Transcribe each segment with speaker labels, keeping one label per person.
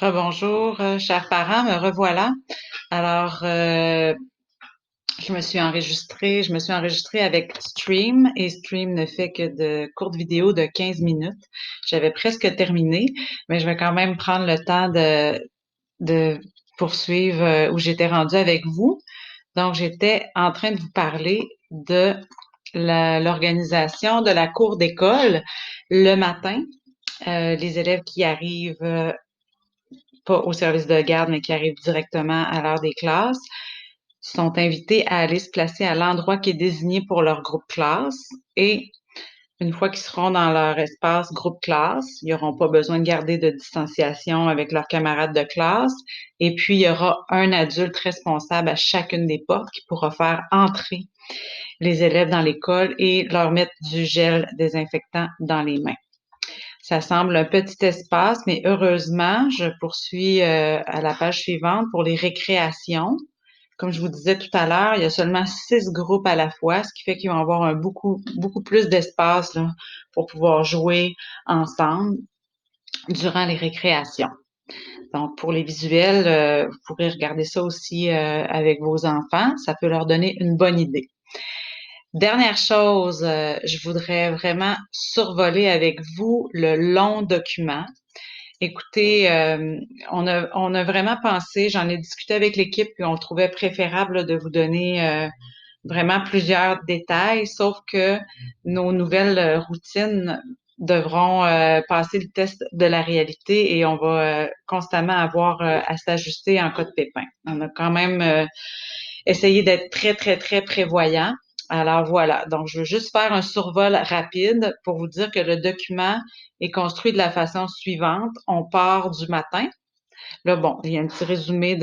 Speaker 1: Rebonjour, chers parents, me revoilà. Alors, je me suis enregistrée avec Stream et Stream ne fait que de courtes vidéos de 15 minutes. J'avais presque terminé, mais je vais quand même prendre le temps de poursuivre où j'étais rendue avec vous. Donc, j'étais en train de vous parler de l'organisation de la cour d'école le matin. Les élèves qui arrivent pas au service de garde, mais qui arrivent directement à l'heure des classes, sont invités à aller se placer à l'endroit qui est désigné pour leur groupe classe. Et une fois qu'ils seront dans leur espace groupe classe, ils n'auront pas besoin de garder de distanciation avec leurs camarades de classe. Et puis, il y aura un adulte responsable à chacune des portes qui pourra faire entrer les élèves dans l'école et leur mettre du gel désinfectant dans les mains. Ça semble un petit espace, mais heureusement, je poursuis à la page suivante pour les récréations. Comme je vous disais tout à l'heure, il y a seulement 6 groupes à la fois, ce qui fait qu'ils vont avoir beaucoup plus d'espace là, pour pouvoir jouer ensemble durant les récréations. Donc, pour les visuels, vous pourrez regarder ça aussi avec vos enfants. Ça peut leur donner une bonne idée. Dernière chose, je voudrais vraiment survoler avec vous le long document. Écoutez, on a vraiment pensé, j'en ai discuté avec l'équipe, puis on trouvait préférable là, de vous donner vraiment plusieurs détails, sauf que nos nouvelles routines devront passer le test de la réalité et on va constamment avoir à s'ajuster en cas de pépin. On a quand même essayé d'être très, très, très prévoyant. Alors voilà, donc je veux juste faire un survol rapide pour vous dire que le document est construit de la façon suivante. On part du matin. Là, bon, il y a un petit résumé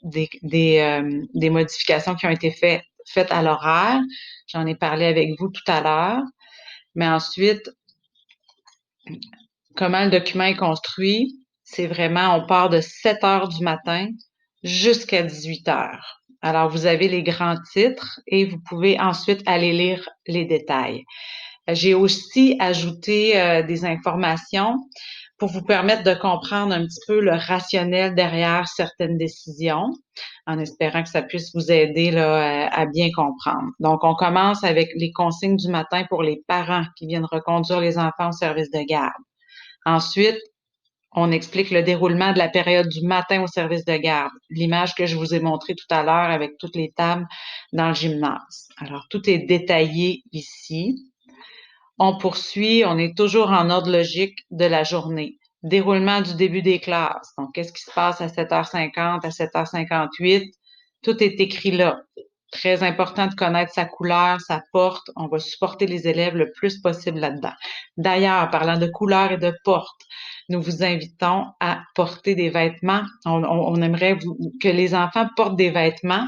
Speaker 1: des modifications qui ont été faites à l'horaire. J'en ai parlé avec vous tout à l'heure. Mais ensuite, comment le document est construit, c'est vraiment, on part de 7 heures du matin jusqu'à 18 heures. Alors, vous avez les grands titres et vous pouvez ensuite aller lire les détails. J'ai aussi ajouté des informations pour vous permettre de comprendre un petit peu le rationnel derrière certaines décisions, en espérant que ça puisse vous aider là, à bien comprendre. Donc, on commence avec les consignes du matin pour les parents qui viennent reconduire les enfants au service de garde. Ensuite, on explique le déroulement de la période du matin au service de garde, l'image que je vous ai montrée tout à l'heure avec toutes les tables dans le gymnase. Alors, tout est détaillé ici. On poursuit, on est toujours en ordre logique de la journée. Déroulement du début des classes. Donc, qu'est-ce qui se passe à 7h50, à 7h58? Tout est écrit là. Très important de connaître sa couleur, sa porte. On va supporter les élèves le plus possible là-dedans. D'ailleurs, parlant de couleur et de porte, nous vous invitons à porter des vêtements. On aimerait que les enfants portent des vêtements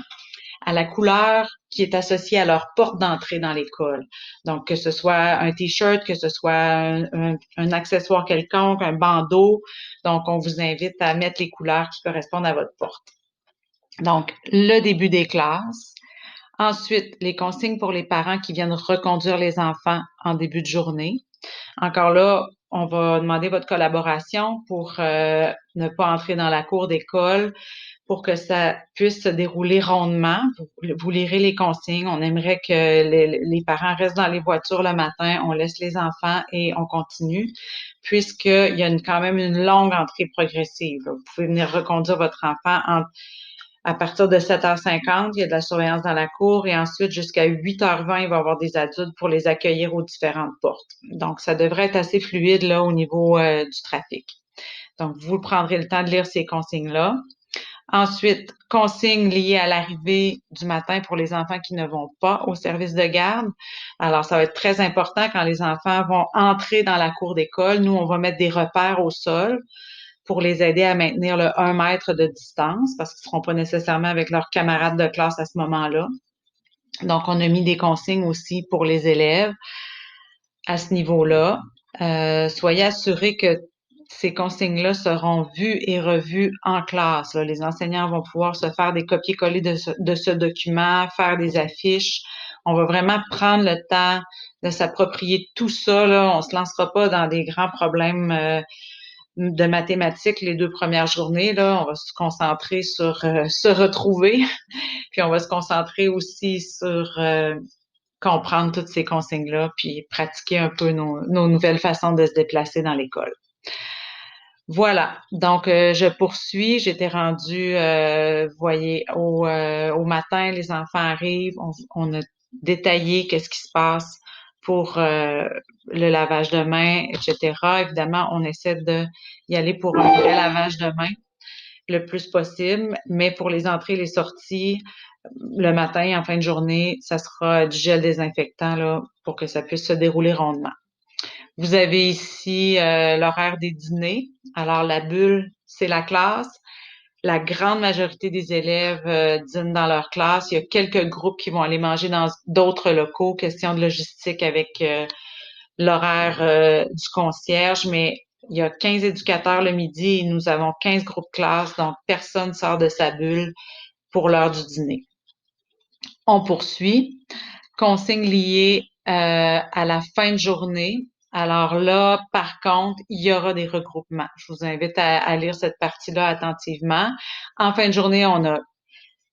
Speaker 1: à la couleur qui est associée à leur porte d'entrée dans l'école. Donc, que ce soit un T-shirt, que ce soit un accessoire quelconque, un bandeau. Donc, on vous invite à mettre les couleurs qui correspondent à votre porte. Donc, le début des classes. Ensuite, les consignes pour les parents qui viennent reconduire les enfants en début de journée. Encore là, on va demander votre collaboration pour ne pas entrer dans la cour d'école, pour que ça puisse se dérouler rondement. Vous lirez les consignes. On aimerait que les parents restent dans les voitures le matin, on laisse les enfants et on continue, puisqu'il y a quand même une longue entrée progressive. Vous pouvez venir reconduire votre enfant à partir de 7h50, il y a de la surveillance dans la cour et ensuite jusqu'à 8h20, il va y avoir des adultes pour les accueillir aux différentes portes. Donc, ça devrait être assez fluide là au niveau du trafic. Donc, vous prendrez le temps de lire ces consignes-là. Ensuite, consignes liées à l'arrivée du matin pour les enfants qui ne vont pas au service de garde. Alors, ça va être très important quand les enfants vont entrer dans la cour d'école. Nous, on va mettre des repères au sol pour les aider à maintenir le 1 mètre de distance parce qu'ils ne seront pas nécessairement avec leurs camarades de classe à ce moment-là. Donc, on a mis des consignes aussi pour les élèves à ce niveau-là. Soyez assurés que ces consignes-là seront vues et revues en classe. Là. Les enseignants vont pouvoir se faire des copier-coller de ce document, faire des affiches. On va vraiment prendre le temps de s'approprier tout ça. Là. On se lancera pas dans des grands problèmes de mathématiques les 2 premières journées, là. On va se concentrer sur se retrouver, puis on va se concentrer aussi sur comprendre toutes ces consignes-là, puis pratiquer un peu nos nouvelles façons de se déplacer dans l'école. Voilà, donc je poursuis. J'étais rendue, vous voyez, au matin, les enfants arrivent, on a détaillé qu'est-ce qui se passe pour le lavage de mains, etc. Évidemment, on essaie de y aller pour un vrai lavage de mains le plus possible, mais pour les entrées et les sorties, le matin, en fin de journée, ça sera du gel désinfectant là, pour que ça puisse se dérouler rondement. Vous avez ici l'horaire des dîners. Alors, la bulle, c'est la classe. La grande majorité des élèves dînent dans leur classe. Il y a quelques groupes qui vont aller manger dans d'autres locaux, question de logistique avec l'horaire du concierge, mais il y a 15 éducateurs le midi et nous avons 15 groupes classe, donc personne sort de sa bulle pour l'heure du dîner. On poursuit. Consignes liées à la fin de journée. Alors là, par contre, il y aura des regroupements. Je vous invite à lire cette partie-là attentivement. En fin de journée, on a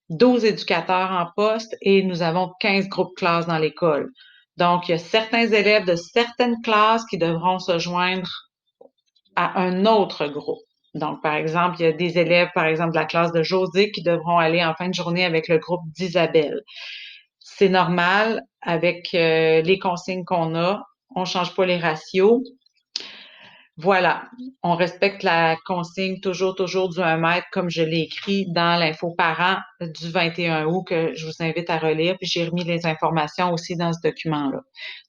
Speaker 1: 12 éducateurs en poste et nous avons 15 groupes classes dans l'école. Donc, il y a certains élèves de certaines classes qui devront se joindre à un autre groupe. Donc, par exemple, il y a des élèves, par exemple, de la classe de José qui devront aller en fin de journée avec le groupe d'Isabelle. C'est normal avec les consignes qu'on a. On change pas les ratios. Voilà, on respecte la consigne toujours du 1 mètre comme je l'ai écrit dans l'info parent du 21 août que je vous invite à relire. Puis j'ai remis les informations aussi dans ce document-là.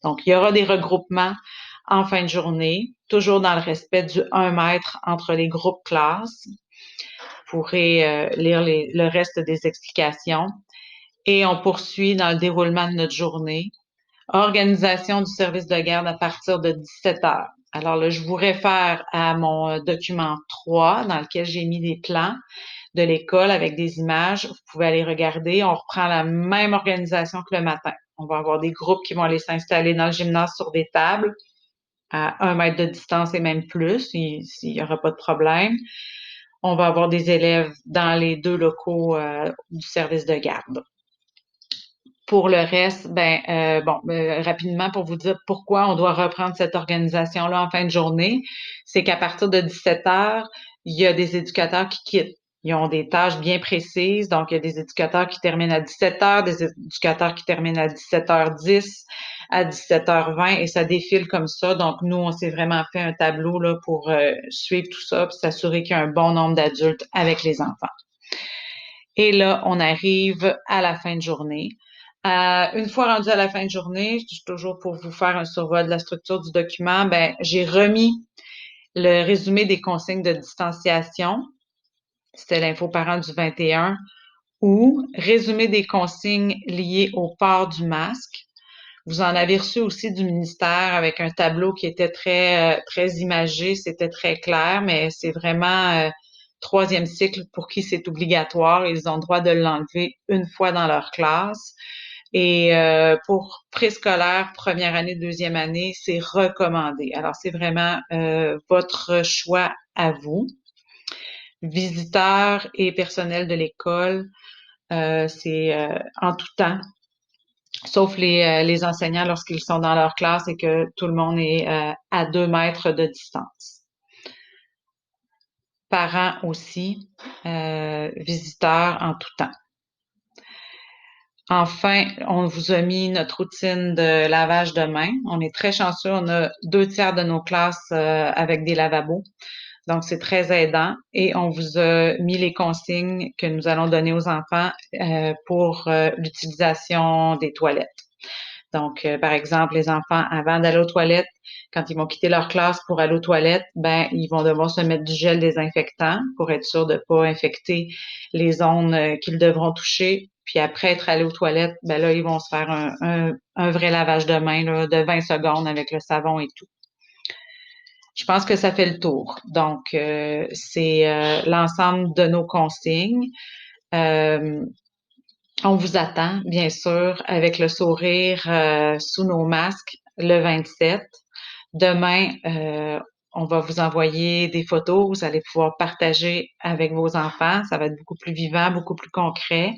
Speaker 1: Donc, il y aura des regroupements en fin de journée, toujours dans le respect du 1 mètre entre les groupes classes. Vous pourrez lire le reste des explications. Et on poursuit dans le déroulement de notre journée. Organisation du service de garde à partir de 17 heures. Alors là, je vous réfère à mon document 3 dans lequel j'ai mis des plans de l'école avec des images. Vous pouvez aller regarder. On reprend la même organisation que le matin. On va avoir des groupes qui vont aller s'installer dans le gymnase sur des tables à 1 mètre de distance et même plus, s'il n'y aura pas de problème. On va avoir des élèves dans les 2 locaux du service de garde. Pour le reste, rapidement pour vous dire pourquoi on doit reprendre cette organisation-là en fin de journée, c'est qu'à partir de 17 heures, il y a des éducateurs qui quittent. Ils ont des tâches bien précises, donc il y a des éducateurs qui terminent à 17 heures, des éducateurs qui terminent à 17h10, à 17h20, et ça défile comme ça. Donc nous, on s'est vraiment fait un tableau là pour suivre tout ça, puis s'assurer qu'il y a un bon nombre d'adultes avec les enfants. Et là, on arrive à la fin de journée. Une fois rendu à la fin de journée, toujours pour vous faire un survol de la structure du document, j'ai remis le résumé des consignes de distanciation. C'était l'info parent du 21, ou résumé des consignes liées au port du masque. Vous en avez reçu aussi du ministère avec un tableau qui était très imagé, c'était très clair, mais c'est vraiment 3e cycle pour qui c'est obligatoire. Ils ont le droit de l'enlever une fois dans leur classe. Et pour préscolaire, première année, 2e année, c'est recommandé. Alors, c'est vraiment votre choix à vous. Visiteurs et personnel de l'école, c'est en tout temps, sauf les enseignants lorsqu'ils sont dans leur classe et que tout le monde est à 2 mètres de distance. Parents aussi, visiteurs en tout temps. Enfin, on vous a mis notre routine de lavage de mains. On est très chanceux, on a 2/3 de nos classes avec des lavabos. Donc, c'est très aidant. Et on vous a mis les consignes que nous allons donner aux enfants pour l'utilisation des toilettes. Donc, par exemple, les enfants, avant d'aller aux toilettes, quand ils vont quitter leur classe pour aller aux toilettes, ils vont devoir se mettre du gel désinfectant pour être sûr de ne pas infecter les zones qu'ils devront toucher. Puis après être allés aux toilettes, là, ils vont se faire un vrai lavage de mains là, de 20 secondes avec le savon et tout. Je pense que ça fait le tour. Donc, c'est l'ensemble de nos consignes. On vous attend, bien sûr, avec le sourire sous nos masques le 27. Demain, on va vous envoyer des photos, vous allez pouvoir partager avec vos enfants. Ça va être beaucoup plus vivant, beaucoup plus concret,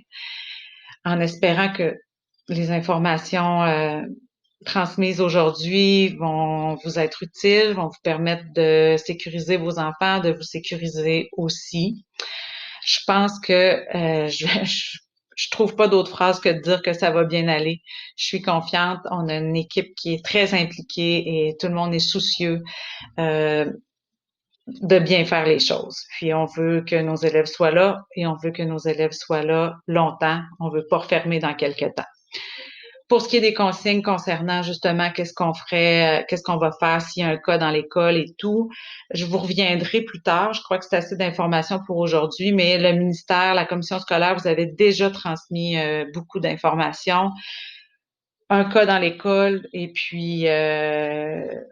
Speaker 1: en espérant que les informations transmises aujourd'hui vont vous être utiles, vont vous permettre de sécuriser vos enfants, de vous sécuriser aussi. Je pense que je trouve pas d'autre phrase que de dire que ça va bien aller. Je suis confiante. On a une équipe qui est très impliquée et tout le monde est soucieux euh, de bien faire les choses. Puis on veut que nos élèves soient là et on veut que nos élèves soient là longtemps. On veut pas refermer dans quelques temps. Pour ce qui est des consignes concernant justement qu'est-ce qu'on ferait, qu'est-ce qu'on va faire s'il y a un cas dans l'école et tout, je vous reviendrai plus tard. Je crois que c'est assez d'informations pour aujourd'hui, mais le ministère, la commission scolaire, vous avez déjà transmis beaucoup d'informations. Un cas dans l'école et puis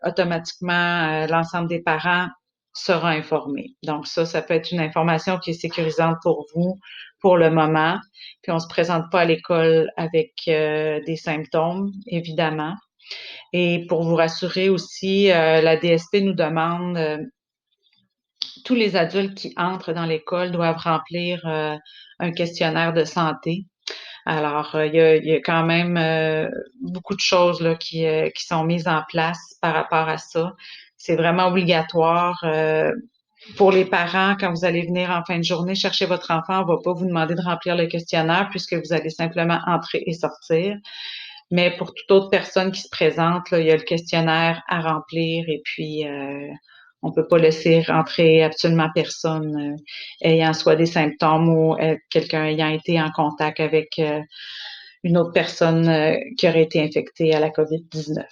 Speaker 1: automatiquement l'ensemble des parents sera informé. Donc ça peut être une information qui est sécurisante pour vous pour le moment. Puis on se présente pas à l'école avec des symptômes, évidemment. Et pour vous rassurer aussi, la DSP nous demande tous les adultes qui entrent dans l'école doivent remplir un questionnaire de santé. Alors, il y a quand même beaucoup de choses là, qui sont mises en place par rapport à ça. C'est vraiment obligatoire. Pour les parents, quand vous allez venir en fin de journée chercher votre enfant, on va pas vous demander de remplir le questionnaire puisque vous allez simplement entrer et sortir. Mais pour toute autre personne qui se présente, là, il y a le questionnaire à remplir et puis on peut pas laisser rentrer absolument personne ayant soit des symptômes ou quelqu'un ayant été en contact avec une autre personne qui aurait été infectée à la COVID-19.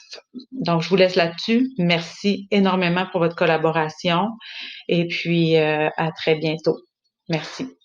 Speaker 1: Donc, je vous laisse là-dessus. Merci énormément pour votre collaboration et puis à très bientôt. Merci.